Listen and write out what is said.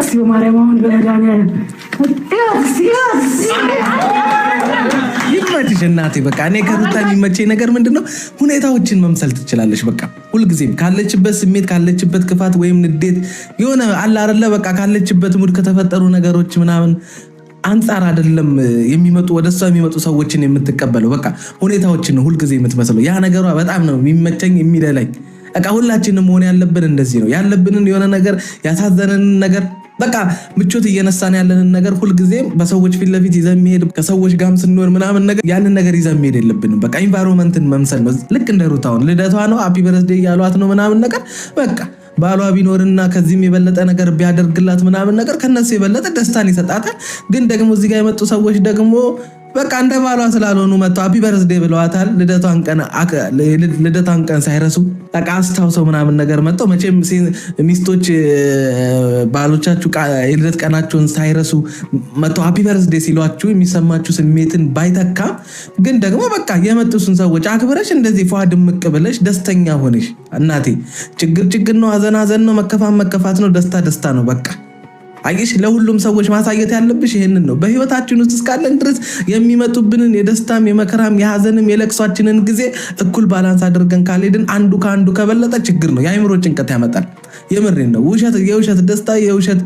እስቲ በማርያም አሁን በመድኃኒዓለም ይመችሽ እናቴ። በቃ እኔ ከሩታ የሚመቸኝ ነገር ምንድነው ሁኔታዎችን መምሰል ትችላለሽ። በቃ ሁልጊዜም ካለችበት ስሜት ካለችበት ክፋት ወይም ንዴት የሆነ አለ አይደለ በቃ ካለችበት ሙድ ከተፈጠሩ ነገሮች ምናምን አንፃር አይደለም የሚመጡ ወደሷ የሚመጡ ሰዎችን የምትቀበለው። በቃ ሁኔታዎችን ነው ሁልጊዜ የምትመስለው። ያ ነገሯ በጣም ነው የሚመቸኝ የሚለኝ። በቃ ሁላችንም መሆን ያለብን እንደዚህ ነው። ያለብንን የሆነ ነገር ያሳዘነንን ነገር በቃ ምቾት እየነሳን ያለንን ነገር ሁልጊዜም በሰዎች ፊት ለፊት ይዘን መሄድ ከሰዎች ጋርም ስንሆን ምናምን ነገር ያንን ነገር ይዘን መሄድ የለብንም። በቃ ኢንቫይሮንመንትን መምሰል ነው። ልክ እንደ ሩታውን ልደቷ ነው ሃፒ በርዝዴይ ያሏት ነው ምናምን ነገር በቃ ባሏ ቢኖርና ከዚህም የበለጠ ነገር ቢያደርግላት ምናምን ነገር ከነሱ የበለጠ ደስታን ይሰጣታል። ግን ደግሞ እዚህ ጋር የመጡ ሰዎች ደግሞ በቃ እንደ ባሏ ስላልሆኑ መጥተው ሃፒ በርዝዴይ ብለዋታል። ልደቷን ቀን ሳይረሱ በቃ አስታውሰው ምናምን ነገር መጥተው መቼም ሚስቶች ባሎቻችሁ የልደት ቀናቸውን ሳይረሱ መጥተው ሃፒ በርዝዴይ ሲሏችሁ የሚሰማችሁ ስሜትን ባይተካ ግን ደግሞ በቃ የመጡትን ሰዎች አክብረሽ እንደዚህ ፏ ድምቅ ብለሽ ደስተኛ ሆነሽ እናቴ ችግር ነው፣ ሀዘን ነው፣ መከፋት ነው፣ ደስታ ነው። በቃ አይሽ ለሁሉም ሰዎች ማሳየት ያለብሽ ይሄንን ነው። በህይወታችን ውስጥ እስካለን ድረስ የሚመጡብንን የደስታም የመከራም የሀዘንም የለቅሷችንን ጊዜ እኩል ባላንስ አድርገን ካልሄድን አንዱ ከአንዱ ከበለጠ ችግር ነው፣ የአይምሮ ጭንቀት ያመጣል። የምሬን ነው። የውሸት ደስታ የውሸት